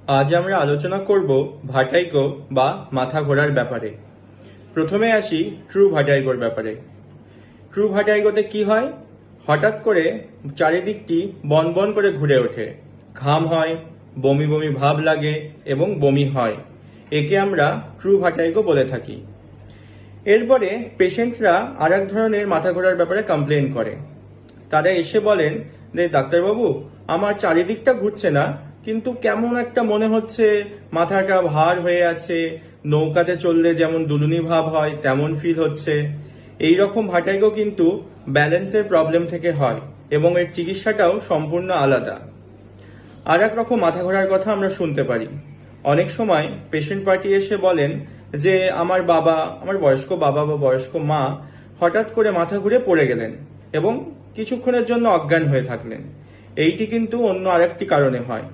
আজ আমরা আলোচনা করব ভার্টাইগো বা মাথা ঘোরার ব্যাপারে। প্রথমে আসি ট্রু ভার্টাইগোর ব্যাপারে। ট্রু ভার্টাইগোতে কি হয়? হঠাৎ করে চারিদিকটি বনবন করে ঘুরে ওঠে, ঘাম হয়, বমি বমি ভাব লাগে এবং বমি হয়। একে আমরা ট্রু ভার্টাইগো বলে থাকি। এরপরে পেশেন্টরা আর এক ধরনের মাথা ঘোরার ব্যাপারে কমপ্লেন করে। তারা এসে বলেন যে ডাক্তারবাবু, আমার চারিদিকটা ঘুরছে না, কিন্তু কেমন একটা মনে হচ্ছে মাথাটা ভার হয়ে আছে, নৌকাতে চললে যেমন দুলুনি ভাব হয় তেমন ফিল হচ্ছে। এই রকম ভার্টাইগো কিন্তু ব্যালেন্সের প্রবলেম থেকে হয় এবং এর চিকিৎসাটাও সম্পূর্ণ আলাদা। আর এক রকম মাথা ঘোরার কথা আমরা শুনতে পারি। অনেক সময় পেশেন্ট পার্টি এসে বলেন যে আমার বয়স্ক বাবা বা বয়স্ক মা হঠাৎ করে মাথা ঘুরে পড়ে গেলেন এবং কিছুক্ষণের জন্য অজ্ঞান হয়ে থাকলেন। এইটি কিন্তু অন্য আরেকটি কারণে হয়।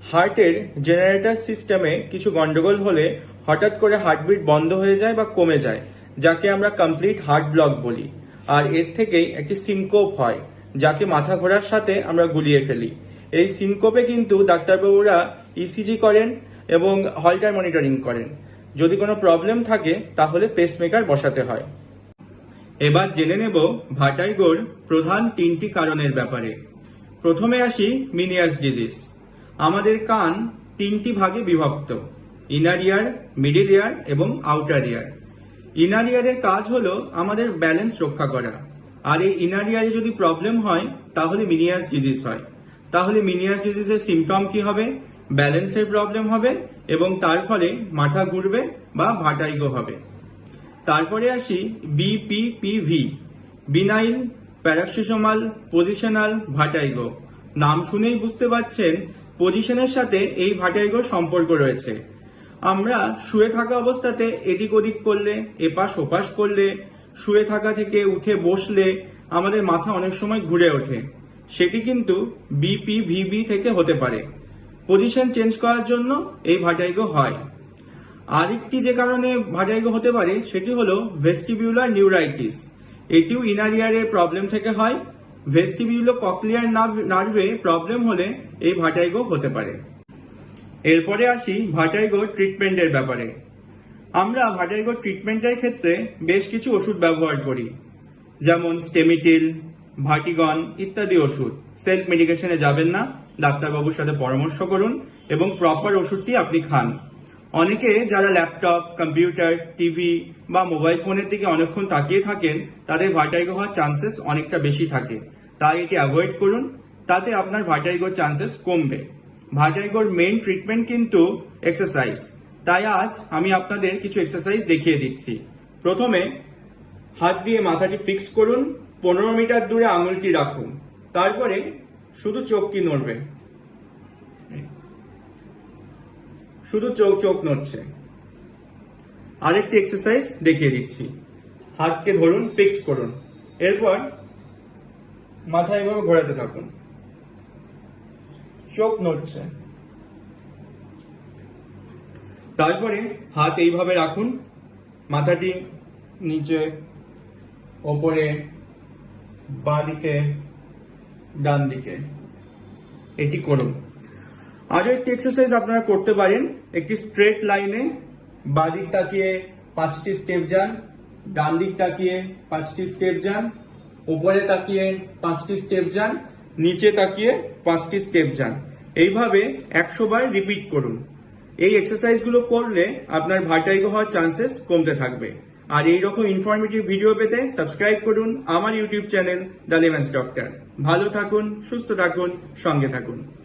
হার্টের জেনারেটর সিস্টেমে কিছু গন্ডগোল হলে হঠাৎ করে হার্টবিট বন্ধ হয়ে যায় বা কমে যায়, যাকে আমরা কমপ্লিট হার্ট ব্লক বলি। আর এর থেকেই একটি সিনকোপ হয়, যাকে মাথা ঘোরার সাথে আমরা গুলিয়ে ফেলি। এই সিনকোপে কিন্তু ডাক্তারবাবুরা ইসিজি করেন এবং হলটার মনিটরিং করেন। যদি কোনো প্রবলেম থাকে তাহলে পেসমেকার বসাতে হয়। এবার জেনে নেব ভার্টাইগোর প্রধান তিনটি কারণের ব্যাপারে। প্রথমে আসি মিনিয়াস ডিজিজ। আমাদের কান তিনটি ভাগে বিভক্ত: ইনার ইয়ার, মিডিল ইয়ার এবং আউটার ইয়ার। ইনার ইয়ারের কাজ হলো আমাদের ব্যালেন্স রক্ষা করা, আর এই ইনার ইয়ারে যদি প্রবলেম হয় তাহলে মিনিয়াস ডিজিজ হয়। তাহলে মিনিয়াস ডিজিজের সিমটম কি হবে? ব্যালেন্সের প্রবলেম হবে এবং তার ফলে মাথা ঘুরবে বা ভার্টাইগো হবে। তারপরে আসি বিপিপিভি, বিনাইল প্যারাক্সিসোমাল পজিশনাল ভার্টাইগো। নাম শুনেই বুঝতে পারছেন পজিশনের সাথে এই ভার্টাইগোর সম্পর্ক রয়েছে। আমরা শুয়ে থাকা অবস্থাতে এদিক ওদিক করলে, এপাশ ওপাশ করলে, শুয়ে থাকা থেকে উঠে বসলে আমাদের মাথা অনেক সময় ঘুরে ওঠে। সেটি কিন্তু বিপিভিবি থেকে হতে পারে। পজিশন চেঞ্জ করার জন্য এই ভার্টাইগো হয়। আরেকটি যে কারণে ভার্টাইগো হতে পারে সেটি হলো ভেস্টিবিউলার নিউরাইটিস। এটিও ইনার ইয়ারের প্রবলেম থেকে হয়। ভেস্টিবিউলো ককলিয়ার নার্ভে প্রবলেম হলে এই ভার্টাইগো হতে পারে। এরপরে আসি ভার্টাইগো ট্রিটমেন্টের ব্যাপারে। আমরা ভার্টাইগো ট্রিটমেন্টের ক্ষেত্রে বেশ কিছু ওষুধ ব্যবহার করি, যেমন স্টেমিটিল, ভার্টিগন ইত্যাদি ওষুধ। সেলফ মেডিকেশনে যাবেন না, ডাক্তারবাবুর সাথে পরামর্শ করুন এবং প্রপার ওষুধটি আপনি খান। অনেকে যারা ল্যাপটপ, কম্পিউটার, টিভি বা মোবাইল ফোনের দিকে অনেকক্ষণ তাকিয়ে থাকেন, তাদের ভার্টাইগো হওয়ার চান্সেস অনেকটা বেশি থাকে। তাই এটি অ্যাভয়েড করুন, তাতে আপনার ভার্টাইগোর চান্সেস কমবে। ভার্টাইগোর মেইন ট্রিটমেন্ট কিন্তু এক্সারসাইজ। তাই আজ আমি আপনাদের কিছু এক্সারসাইজ দেখিয়ে দিচ্ছি। প্রথমে হাত দিয়ে মাথাটি ফিক্স করুন, 15 মিটার দূরে আঙুলটি রাখুন, তারপরে শুধু চোখটি নড়বে, শুধু চোখ নড়ছে। আরেকটি এক্সারসাইজ দেখিয়ে দিচ্ছি। হাতকে ধরুন, ফিক্স করুন, এরপর মাথা এভাবে ঘোরাতে থাকুন, চোখ নড়ছে। তারপরে হাত এইভাবে রাখুন, মাথাটি নিচে, ওপরে, বাঁ দিকে, ডান দিকে। এটি করুন। আরো একটি এক্সারসাইজ আপনারা করতে পারেন। একটি স্ট্রেট লাইনে বাঁ দিক তাকিয়ে 5টি স্টেপ যান, ডান দিক তাকিয়ে 5টি স্টেপ যান, উপরে তাকিয়ে 5টি স্টেপ যান, নিচে তাকিয়ে 5টি স্টেপ যান। এইভাবে 100 বার রিপিট করুন। এই এক্সারসাইজগুলো করলে আপনার ভার্টাইগো হওয়ার চান্সেস কমতে থাকবে। আর এই রকম ইনফরমেটিভ ভিডিও পেতে সাবস্ক্রাইব করুন আমার ইউটিউব চ্যানেল দ্য লেম্যান্স ডক্টর। ভালো থাকুন, সুস্থ থাকুন, সঙ্গে থাকুন।